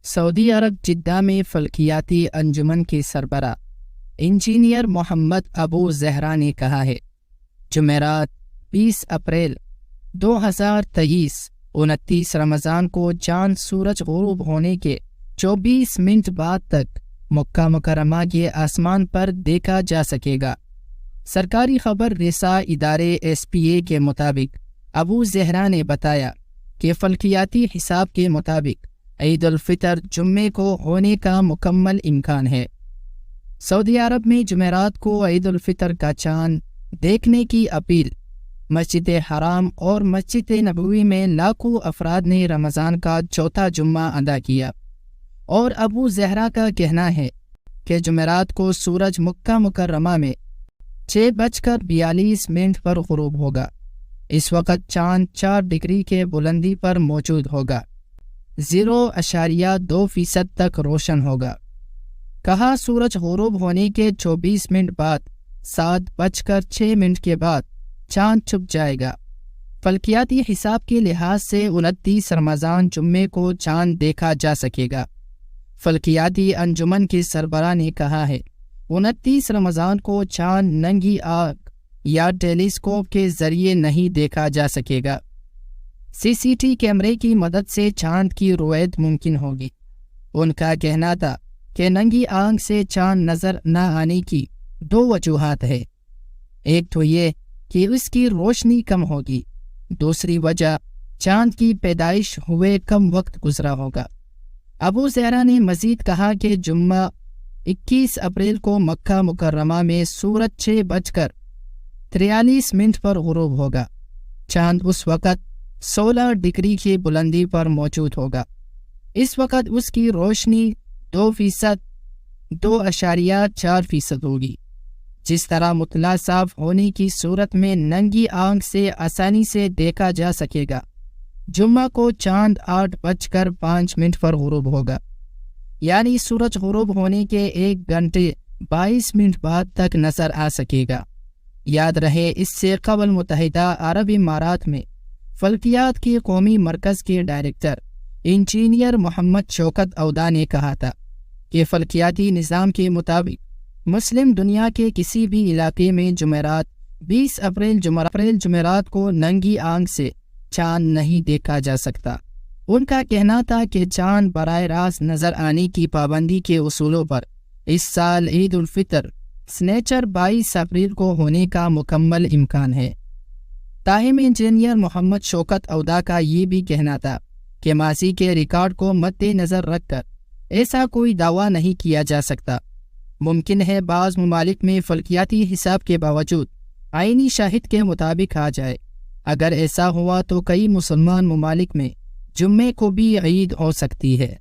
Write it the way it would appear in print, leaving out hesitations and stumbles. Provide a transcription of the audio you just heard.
سعودی عرب Jeddah میں فلکیاتی انجمن کے سربراہ انجینئر محمد ابو زہرا نے کہا ہے جمعرات 20 اپریل 2023 29 رمضان کو چاند سورج غروب ہونے کے 24 منٹ بعد تک مکہ مکرمہ کے آسمان پر دیکھا جا سکے گا۔ سرکاری خبر رساں ادارے SPA کے مطابق ابو زہرا نے بتایا کہ فلکیاتی حساب کے مطابق عید الفطر جمعے کو ہونے کا مکمل امکان ہے۔ سعودی عرب میں جمعرات کو عید الفطر کا چاند دیکھنے کی اپیل مسجد حرام اور مسجد نبوی میں لاکھوں افراد نے رمضان کا چوتھا جمعہ ادا کیا، اور ابو زہرا کا کہنا ہے کہ جمعرات کو سورج مکہ مکرمہ میں 6:42 پر غروب ہوگا۔ اس وقت چاند 4 ڈگری کے بلندی پر موجود ہوگا، 0.2% تک روشن ہوگا۔ کہا سورج غروب ہونے کے 24 منٹ بعد 7:06 کے بعد چاند چھپ جائے گا۔ فلکیاتی حساب کے لحاظ سے 29 رمضان جمعے کو چاند دیکھا جا سکے گا۔ فلکیاتی انجمن کے سربراہ نے کہا ہے 29 رمضان کو چاند ننگی آنکھ یا ٹیلیسکوپ کے ذریعے نہیں دیکھا جا سکے گا۔ CCTV کیمرے کی مدد سے چاند کی رویت ممکن ہوگی۔ ان کا کہنا تھا کہ ننگی آنکھ سے چاند نظر نہ آنے کی 2 وجوہات ہے۔ ایک تو یہ کہ اس کی روشنی کم ہوگی، دوسری وجہ چاند کی پیدائش ہوئے کم وقت گزرا ہوگا۔ ابو زہرا نے مزید کہا کہ جمعہ 21 اپریل کو مکہ مکرمہ میں سورج 6:43 پر غروب ہوگا۔ چاند اس وقت 16 ڈگری کی بلندی پر موجود ہوگا۔ اس وقت اس کی روشنی 2.4% ہوگی۔ جس طرح مطلع صاف ہونے کی صورت میں ننگی آنکھ سے آسانی سے دیکھا جا سکے گا، جمعہ کو چاند 8:05 پر غروب ہوگا، یعنی سورج غروب ہونے کے 1 گھنٹے 22 منٹ بعد تک نظر آ سکے گا۔ یاد رہے اس سے قبل متحدہ عرب امارات میں فلکیات کے قومی مرکز کے ڈائریکٹر انجینئر محمد شوکت عودہ نے کہا تھا کہ فلکیاتی نظام کے مطابق مسلم دنیا کے کسی بھی علاقے میں جمعرات 20 اپریل جمعرات کو ننگی آنکھ سے چاند نہیں دیکھا جا سکتا۔ ان کا کہنا تھا کہ چاند براہ راست نظر آنے کی پابندی کے اصولوں پر اس سال عید الفطر سنیچر 22 اپریل کو ہونے کا مکمل امکان ہے۔ تاہم انجینئر محمد شوکت عودہ کا یہ بھی کہنا تھا کہ ماضی کے ریکارڈ کو مد نظر رکھ کر ایسا کوئی دعویٰ نہیں کیا جا سکتا۔ ممکن ہے بعض ممالک میں فلکیاتی حساب کے باوجود آئینی شاہد کے مطابق آ جائے۔ اگر ایسا ہوا تو کئی مسلمان ممالک میں جمعے کو بھی عید ہو سکتی ہے۔